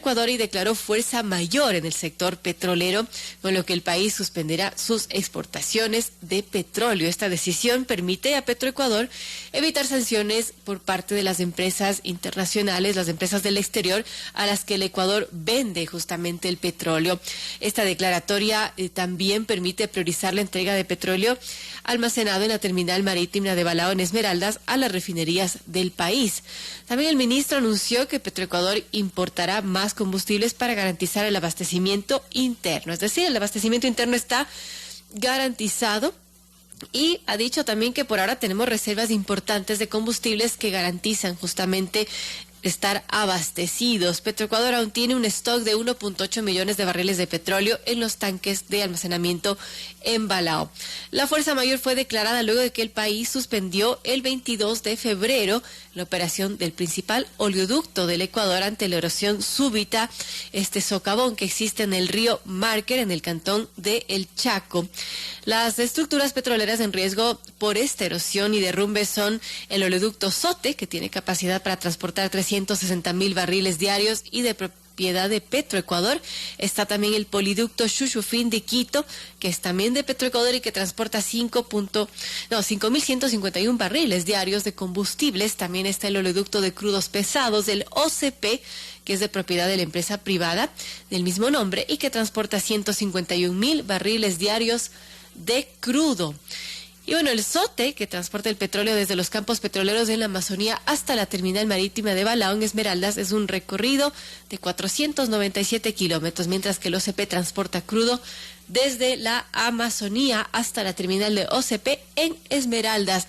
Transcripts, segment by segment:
Petroecuador y declaró fuerza mayor en el sector petrolero, con lo que el país suspenderá sus exportaciones de petróleo. Esta decisión permite a Petroecuador evitar sanciones por parte de las empresas internacionales, las empresas del exterior, a las que el Ecuador vende justamente el petróleo. Esta declaratoria también permite priorizar la entrega de petróleo almacenado en la terminal marítima de Balao en Esmeraldas a las refinerías del país. También el ministro anunció que Petroecuador importará más combustibles para garantizar el abastecimiento interno. Es decir, el abastecimiento interno está garantizado y ha dicho también que por ahora tenemos reservas importantes de combustibles que garantizan justamente estar abastecidos. Petroecuador aún tiene un stock de 1.8 millones de barriles de petróleo en los tanques de almacenamiento en Balao. La fuerza mayor fue declarada luego de que el país suspendió el 22 de febrero la operación del principal oleoducto del Ecuador ante la erosión súbita, este socavón que existe en el río Márquer, en el cantón de El Chaco. Las estructuras petroleras en riesgo por esta erosión y derrumbe son el oleoducto Sote, que tiene capacidad para transportar 360,000 barriles diarios y de propiedad de Petroecuador. Está también el poliducto Xuxufín de Quito, que es también de Petroecuador y que transporta 5.151 barriles diarios de combustibles. También está el oleoducto de crudos pesados del OCP, que es de propiedad de la empresa privada del mismo nombre y que transporta 151,000 barriles diarios de crudo. Y bueno, el Sote, que transporta el petróleo desde los campos petroleros de la Amazonía hasta la terminal marítima de Balao en Esmeraldas, es un recorrido de 497 kilómetros, mientras que el OCP transporta crudo desde la Amazonía hasta la terminal de OCP en Esmeraldas.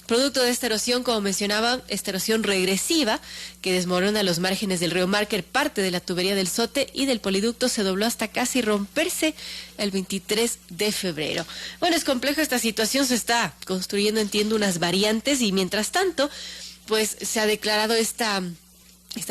Producto de esta erosión, como mencionaba, esta erosión regresiva que desmorona los márgenes del río Márquer, parte de la tubería del Sote y del poliducto se dobló hasta casi romperse el 23 de febrero. Bueno, es complejo esta situación, se está construyendo, entiendo, unas variantes y mientras tanto, pues se ha declarado esta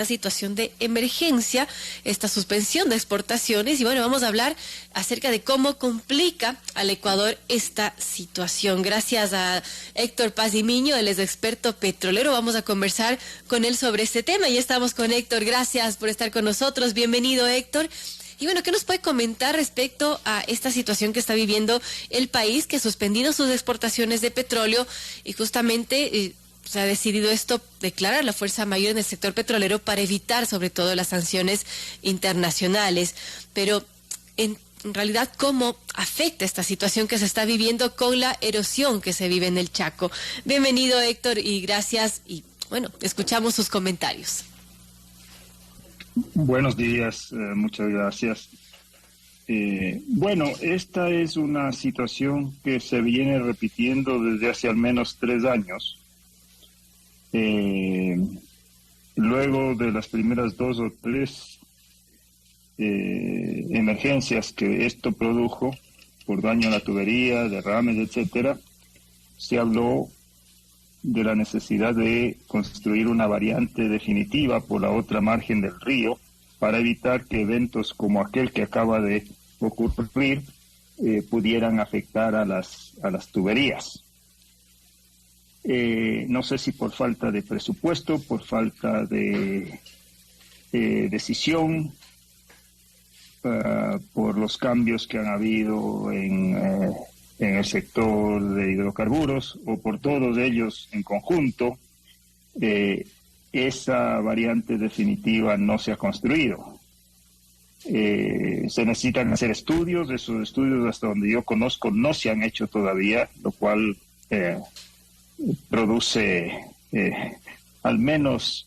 situación de emergencia, esta suspensión de exportaciones y bueno, vamos a hablar acerca de cómo complica al Ecuador esta situación. Gracias a Héctor Pazimiño, él es experto petrolero, vamos a conversar con él sobre este tema y estamos con Héctor. Gracias por estar con nosotros, bienvenido Héctor. Y bueno, ¿qué nos puede comentar respecto a esta situación que está viviendo el país, que ha suspendido sus exportaciones de petróleo y justamente se ha decidido esto, declarar la fuerza mayor en el sector petrolero para evitar sobre todo las sanciones internacionales? Pero en realidad, ¿cómo afecta esta situación que se está viviendo con la erosión que se vive en el Chaco? Bienvenido Héctor y gracias y bueno, escuchamos sus comentarios. Buenos días, muchas gracias. Bueno, esta es una situación que se viene repitiendo desde hace al menos 3 años. Luego de las primeras 2 o 3 emergencias que esto produjo por daño a la tubería, derrames, etcétera, se habló de la necesidad de construir una variante definitiva por la otra margen del río para evitar que eventos como aquel que acaba de ocurrir pudieran afectar a las tuberías. No sé si por falta de presupuesto, por falta de decisión, por los cambios que han habido en el sector de hidrocarburos o por todos ellos en conjunto, esa variante definitiva no se ha construido. Se necesitan hacer estudios, esos estudios hasta donde yo conozco no se han hecho todavía, lo cual produce al menos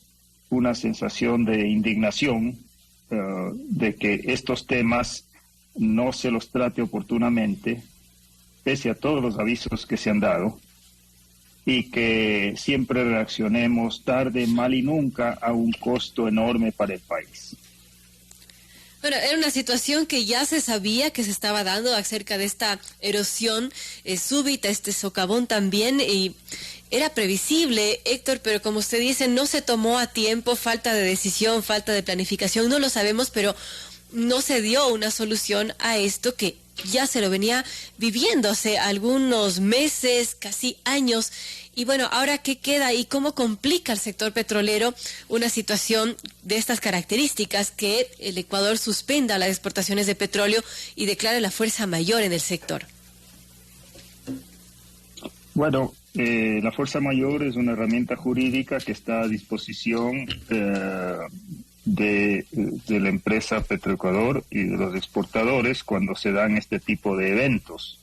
una sensación de indignación de que estos temas no se los trate oportunamente, pese a todos los avisos que se han dado, y que siempre reaccionemos tarde, mal y nunca a un costo enorme para el país. Bueno, era una situación que ya se sabía que se estaba dando acerca de esta erosión súbita, este socavón también, y era previsible, Héctor, pero como usted dice, no se tomó a tiempo, falta de decisión, falta de planificación, no lo sabemos, pero no se dio una solución a esto que ya se lo venía viviendo hace algunos meses, casi años. Y bueno, ahora ¿qué queda y cómo complica el sector petrolero una situación de estas características, que el Ecuador suspenda las exportaciones de petróleo y declare la fuerza mayor en el sector? Bueno, la fuerza mayor es una herramienta jurídica que está a disposición de la empresa Petroecuador y de los exportadores cuando se dan este tipo de eventos.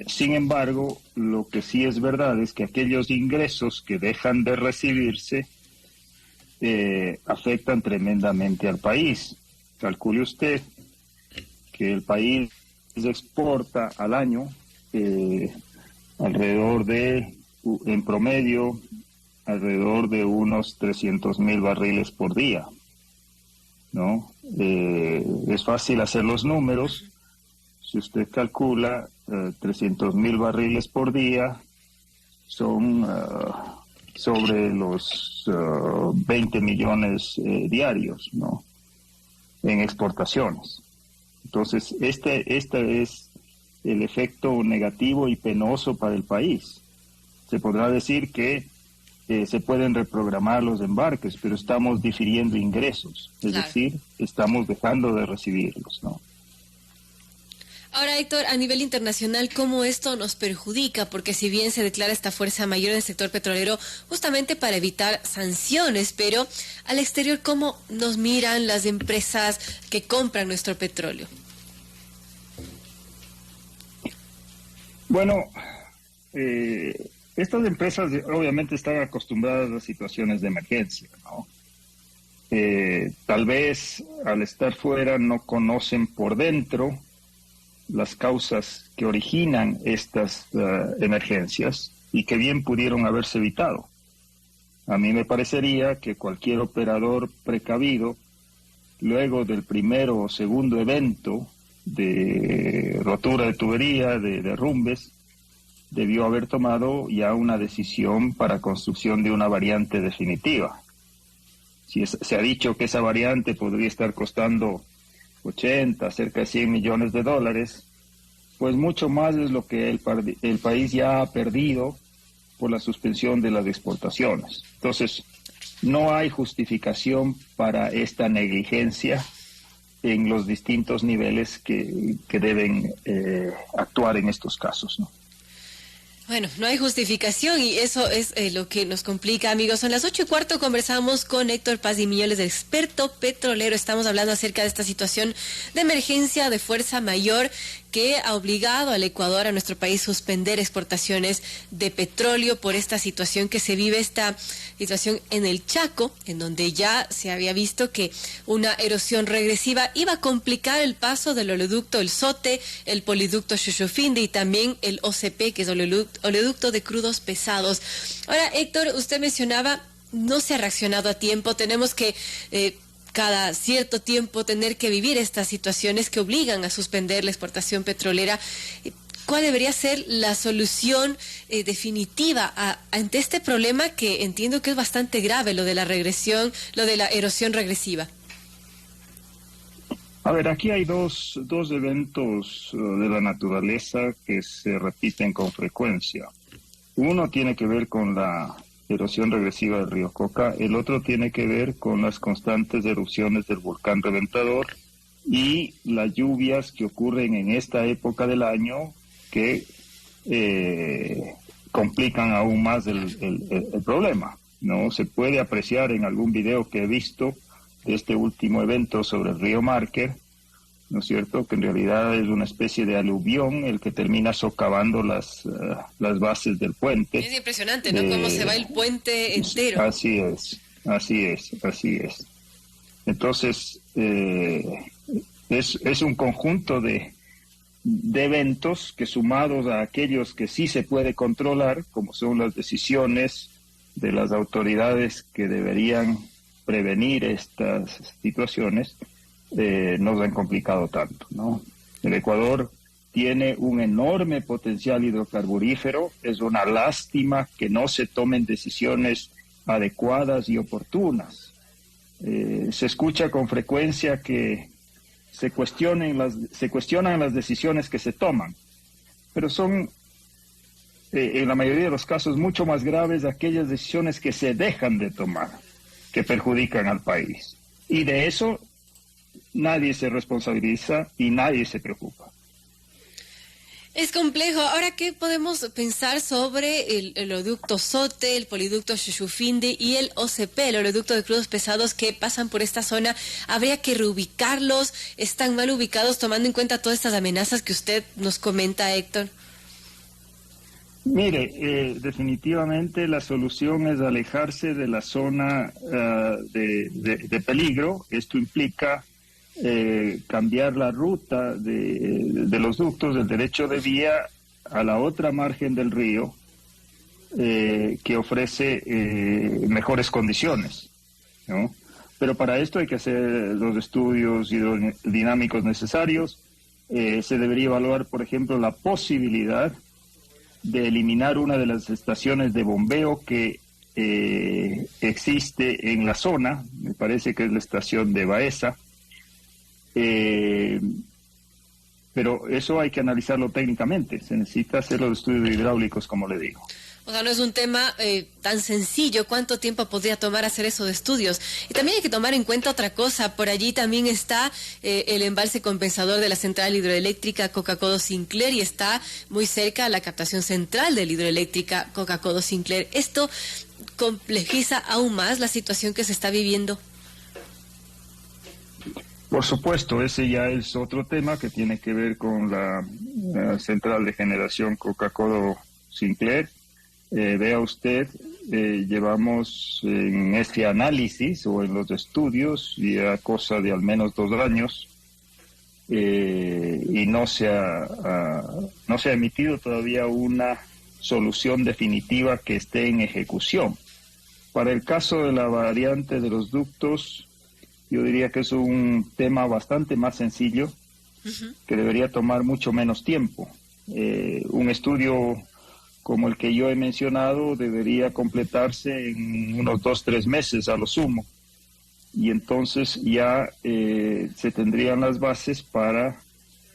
Sin embargo, lo que sí es verdad es que aquellos ingresos que dejan de recibirse afectan tremendamente al país. Calcule usted que el país exporta al año alrededor de, en promedio, alrededor de unos 300,000 barriles por día, ¿no? Es fácil hacer los números. Si usted calcula 300,000 barriles por día, son sobre los 20 millones diarios, ¿no?, en exportaciones. Entonces, este es el efecto negativo y penoso para el país. Se podrá decir que se pueden reprogramar los embarques, pero estamos difiriendo ingresos, es decir, estamos dejando de recibirlos, ¿no? Ahora, Héctor, a nivel internacional, ¿cómo esto nos perjudica? Porque si bien se declara esta fuerza mayor en el sector petrolero justamente para evitar sanciones, pero al exterior, ¿cómo nos miran las empresas que compran nuestro petróleo? Bueno, estas empresas obviamente están acostumbradas a situaciones de emergencia, ¿no? Tal vez al estar fuera no conocen por dentro las causas que originan estas emergencias y que bien pudieron haberse evitado. A mí me parecería que cualquier operador precavido, luego del primero o segundo evento de rotura de tubería, de derrumbes, debió haber tomado ya una decisión para construcción de una variante definitiva. Se ha dicho que esa variante podría estar costando 80, cerca de 100 millones de dólares, pues mucho más es lo que el país ya ha perdido por la suspensión de las exportaciones. Entonces, no hay justificación para esta negligencia en los distintos niveles que deben actuar en estos casos, ¿no? Bueno, no hay justificación y eso es lo que nos complica, amigos. Son las 8:15, conversamos con Héctor Paz y Millones, experto petrolero. Estamos hablando acerca de esta situación de emergencia de fuerza mayor que ha obligado al Ecuador, a nuestro país, suspender exportaciones de petróleo por esta situación que se vive, esta situación en el Chaco, en donde ya se había visto que una erosión regresiva iba a complicar el paso del oleoducto El Sote, el poliducto Shushufindi y también el OCP, que es oleoducto de crudos pesados. Ahora, Héctor, usted mencionaba, no se ha reaccionado a tiempo, tenemos que cada cierto tiempo tener que vivir estas situaciones que obligan a suspender la exportación petrolera. ¿Cuál debería ser la solución definitiva ante este problema que entiendo que es bastante grave, lo de la regresión, lo de la erosión regresiva? A ver, aquí hay dos eventos de la naturaleza que se repiten con frecuencia. Uno tiene que ver con la erosión regresiva del río Coca, el otro tiene que ver con las constantes erupciones del volcán Reventador y las lluvias que ocurren en esta época del año que complican aún más el problema, ¿no? Se puede apreciar en algún video que he visto de este último evento sobre el río Márquez, ¿no es cierto?, que en realidad es una especie de aluvión el que termina socavando las bases del puente. Es impresionante, ¿no? Cómo se va el puente entero. Así es. Entonces, es un conjunto de eventos que, sumados a aquellos que sí se puede controlar, como son las decisiones de las autoridades que deberían prevenir estas situaciones, nos han complicado tanto, ¿no? El Ecuador tiene un enorme potencial hidrocarburífero, es una lástima que no se tomen decisiones adecuadas y oportunas Se escucha con frecuencia que se cuestionan las decisiones que se toman, pero son, en la mayoría de los casos, mucho más graves aquellas decisiones que se dejan de tomar, que perjudican al país. Y de eso nadie se responsabiliza y nadie se preocupa. Es complejo. Ahora, ¿qué podemos pensar sobre el oleoducto Sote, el poliducto Shushufindi y el OCP, el oleoducto de crudos pesados que pasan por esta zona? ¿Habría que reubicarlos? ¿Están mal ubicados tomando en cuenta todas estas amenazas que usted nos comenta, Héctor? Mire, definitivamente la solución es alejarse de la zona de peligro. Esto implica cambiar la ruta de los ductos, del derecho de vía a la otra margen del río, que ofrece mejores condiciones, ¿no? Pero para esto hay que hacer los estudios hidrodinámicos necesarios. Se debería evaluar, por ejemplo, la posibilidad de eliminar una de las estaciones de bombeo que existe en la zona. Me parece que es la estación de Baeza. Pero eso hay que analizarlo técnicamente. Se necesita hacer los estudios hidráulicos, como le digo. O sea, no es un tema tan sencillo. ¿Cuánto tiempo podría tomar hacer esos estudios? Y también hay que tomar en cuenta otra cosa. Por allí también está el embalse compensador de la central hidroeléctrica Coca-Codo Sinclair y está muy cerca a la captación central de la hidroeléctrica Coca-Codo Sinclair. ¿Esto complejiza aún más la situación que se está viviendo? Por supuesto, ese ya es otro tema que tiene que ver con la central de generación Coca-Codo Sinclair. Vea usted, llevamos en este análisis o en los estudios ya cosa de al menos 2 años y no se ha emitido todavía una solución definitiva que esté en ejecución. Para el caso de la variante de los ductos, yo diría que es un tema bastante más sencillo, que debería tomar mucho menos tiempo. Un estudio como el que yo he mencionado debería completarse en unos 2-3 meses a lo sumo. Y entonces ya se tendrían las bases para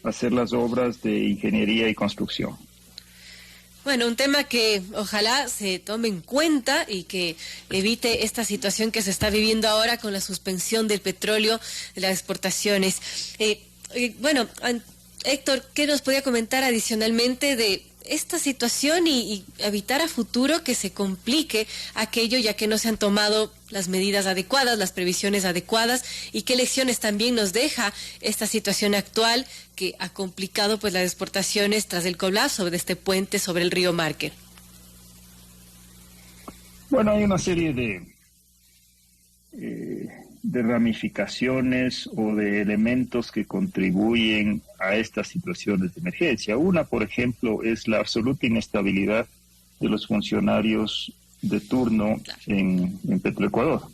hacer las obras de ingeniería y construcción. Bueno, un tema que ojalá se tome en cuenta y que evite esta situación que se está viviendo ahora con la suspensión del petróleo, de las exportaciones. Bueno, Héctor, ¿qué nos podía comentar adicionalmente de esta situación y evitar a futuro que se complique aquello, ya que no se han tomado las medidas adecuadas, las previsiones adecuadas, y qué lecciones también nos deja esta situación actual que ha complicado pues las exportaciones tras el colapso de este puente sobre el río Márquez? Bueno, hay una serie de ramificaciones o de elementos que contribuyen a estas situaciones de emergencia. Una, por ejemplo, es la absoluta inestabilidad de los funcionarios de turno en Petroecuador.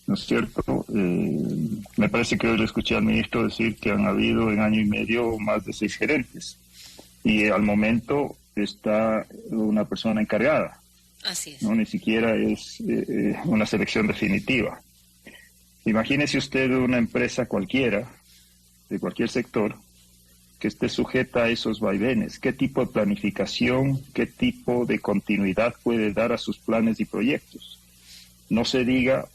¿No es cierto? Me parece que hoy le escuché al ministro decir que han habido en año y medio más de 6 gerentes. Y al momento está una persona encargada. Así es. No, ni siquiera es una selección definitiva. Imagínese usted una empresa cualquiera, de cualquier sector, que esté sujeta a esos vaivenes. ¿Qué tipo de planificación, qué tipo de continuidad puede dar a sus planes y proyectos? No se diga,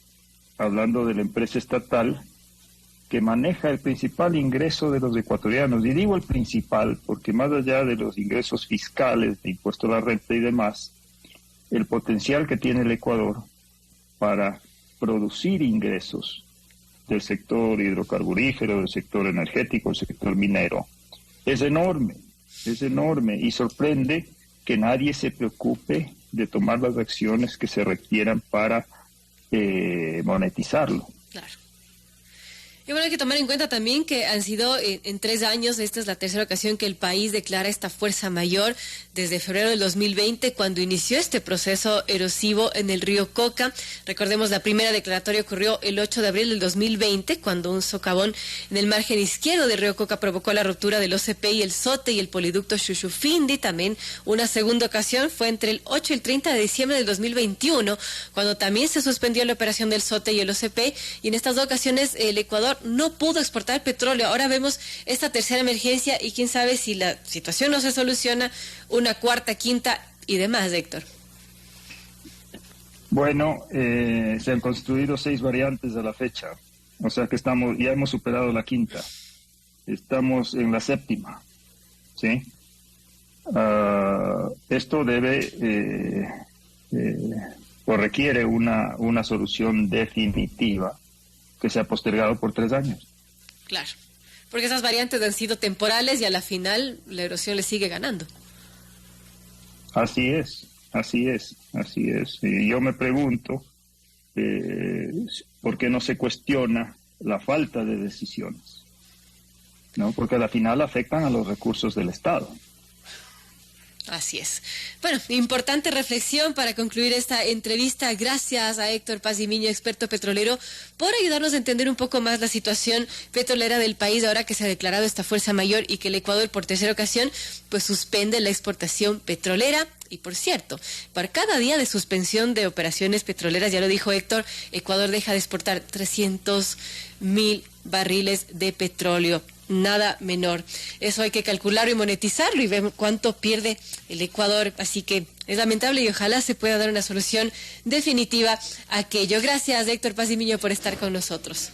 hablando de la empresa estatal, que maneja el principal ingreso de los ecuatorianos. Y digo el principal porque más allá de los ingresos fiscales, de impuesto a la renta y demás, el potencial que tiene el Ecuador para producir ingresos del sector hidrocarburífero, del sector energético, del sector minero, es enorme, y sorprende que nadie se preocupe de tomar las acciones que se requieran para monetizarlo. Claro. Y bueno, hay que tomar en cuenta también que han sido en 3 años, esta es la tercera ocasión que el país declara esta fuerza mayor desde febrero del 2020, cuando inició este proceso erosivo en el río Coca. Recordemos, la primera declaratoria ocurrió el 8 de abril del 2020, cuando un socavón en el margen izquierdo del río Coca provocó la ruptura del OCP y el SOTE y el poliducto Xuxufindi. También una segunda ocasión fue entre el 8 y el 30 de diciembre del 2021, cuando también se suspendió la operación del SOTE y el OCP, y en estas dos ocasiones el Ecuador no pudo exportar petróleo. Ahora vemos esta tercera emergencia y quién sabe si la situación no se soluciona, una cuarta, quinta y demás, Héctor. Bueno, se han construido 6 variantes a la fecha, o sea que ya hemos superado la quinta, estamos en la séptima, ¿sí? Esto debe o requiere una solución definitiva que se ha postergado por 3 años. Claro, porque esas variantes han sido temporales y a la final la erosión le sigue ganando. Así es. Y yo me pregunto por qué no se cuestiona la falta de decisiones, ¿no? Porque a la final afectan a los recursos del Estado. Así es. Bueno, importante reflexión para concluir esta entrevista. Gracias a Héctor Pazimiño, experto petrolero, por ayudarnos a entender un poco más la situación petrolera del país ahora que se ha declarado esta fuerza mayor y que el Ecuador por tercera ocasión pues suspende la exportación petrolera. Y por cierto, por cada día de suspensión de operaciones petroleras, ya lo dijo Héctor, Ecuador deja de exportar 300.000 barriles de petróleo. Nada menor. Eso hay que calcularlo y monetizarlo y ver cuánto pierde el Ecuador. Así que es lamentable y ojalá se pueda dar una solución definitiva a aquello. Gracias, Héctor Pazimiño, por estar con nosotros.